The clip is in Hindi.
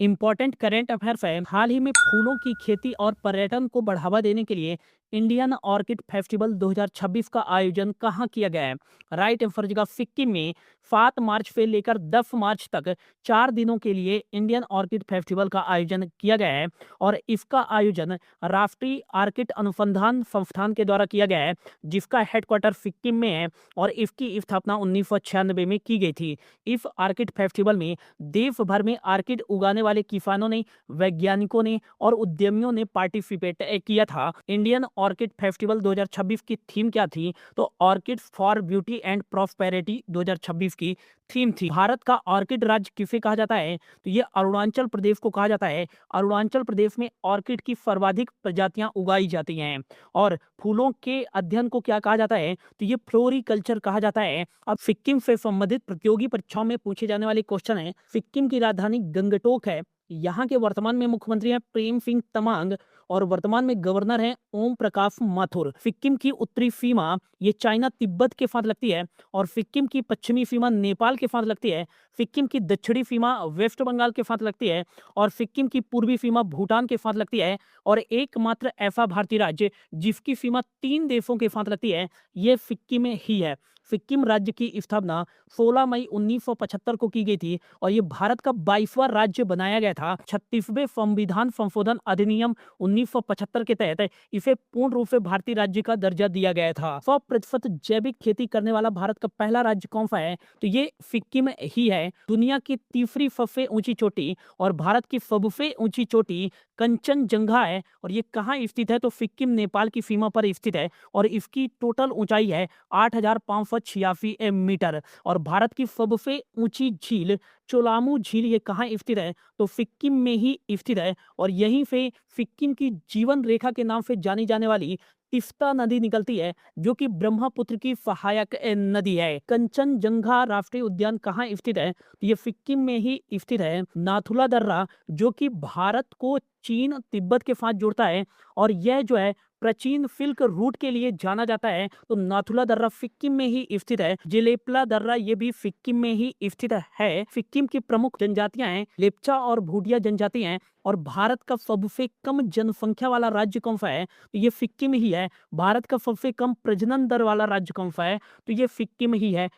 इम्पोर्टेंट करेंट अफेयर्स है। हाल ही में फूलों की खेती और पर्यटन को बढ़ावा देने के लिए इंडियन ऑर्किड फेस्टिवल 2026 का आयोजन कहाँ किया गया है? राइट आंसर जगह सिक्किम में 7 मार्च से लेकर 10 मार्च तक 4 दिनों के लिए इंडियन ऑर्किड फेस्टिवल का आयोजन किया गया है और इसका आयोजन राष्ट्रीय ऑर्किड अनुसंधान संस्थान के द्वारा किया गया है, जिसका हेडक्वार्टर सिक्किम में है और इसकी स्थापना 1996 में की गई थी। इस ऑर्किड फेस्टिवल में देश भर में ऑर्किड उगाने वाले किसानों ने, वैज्ञानिकों ने और उद्यमियों ने पार्टिसिपेट किया था। इंडियन ऑर्किड फेस्टिवल 2026 की थीम क्या थी? तो orchid for beauty and prosperity 2026 की थीम थी। भारत का ऑर्किड राज्य किसे कहा जाता है? तो ये अरुणाचल प्रदेश को कहा जाता है। अरुणाचल प्रदेश में ऑर्किड की सर्वाधिक प्रजातियां उगाई जाती हैं और फूलों के अध्ययन को क्या कहा जाता है? तो ये फ्लोरिकल्चर कहा जाता है। अब सिक्किम से संबंधित प्रतियोगी परीक्षाओं में पूछे जाने वाले क्वेश्चन है। सिक्किम की राजधानी गंगटोक है। यहाँ के वर्तमान में मुख्यमंत्री हैं प्रेम सिंह तमांग और वर्तमान में गवर्नर हैं ओम प्रकाश माथुर। सिक्किम की उत्तरी सीमा ये चाइना तिब्बत के साथ लगती है और सिक्किम की पश्चिमी सीमा नेपाल के साथ लगती है। सिक्किम की दक्षिणी सीमा वेस्ट बंगाल के साथ लगती है और सिक्किम की पूर्वी सीमा भूटान के साथ लगती है और एकमात्र ऐसा भारतीय राज्य जिसकी सीमा 3 देशों के साथ लगती है, ये सिक्किम ही है। सिक्किम राज्य की स्थापना 16 मई 1975 को की गई थी और ये भारत का 22वां राज्य बनाया गया था। 36वें संविधान संशोधन अधिनियम 1975 के तहत इसे पूर्ण रूप से भारतीय राज्य का दर्जा दिया गया था। 100% जैविक खेती करने वाला भारत का पहला राज्य कौन सा है? तो ये सिक्किम ही है। दुनिया की तीसरी सबसे ऊंची चोटी और भारत की सबसे ऊंची चोटी कंचनजंगा है और ये कहाँ स्थित है? तो सिक्किम नेपाल की सीमा पर स्थित है और इसकी टोटल ऊंचाई है 8,586 मीटर। और भारत की सबसे ऊंची झील चोलामू झील ये कहाँ स्थित है? तो सिक्किम में ही स्थित है और यहीं से सिक्किम की जीवन रेखा के नाम से जानी जाने वाली तिस्ता नदी निकलती है, जो कि ब्रह्मपुत्र की सहायक नदी है। कंचनजंगा राष्ट्रीय उद्यान कहाँ स्थित है? तो ये सिक्किम में ही स्थित है। नाथुला दर्रा जो कि भारत को चीन तिब्बत के साथ जोड़ता है और यह जो है प्राचीन सिल्क रूट के लिए जाना जाता है, तो नाथुला दर्रा सिक्किम में ही स्थित है। जेलेपला दर्रा ये भी सिक्किम में ही स्थित है। सिक्किम की प्रमुख जनजातियां हैं लेप्चा और भूटिया जनजाति हैं और भारत का सबसे कम जनसंख्या वाला राज्य कौन सा है? तो ये सिक्किम ही है। भारत का सबसे कम प्रजनन दर वाला राज्य कौन सा है? तो ये सिक्किम ही है।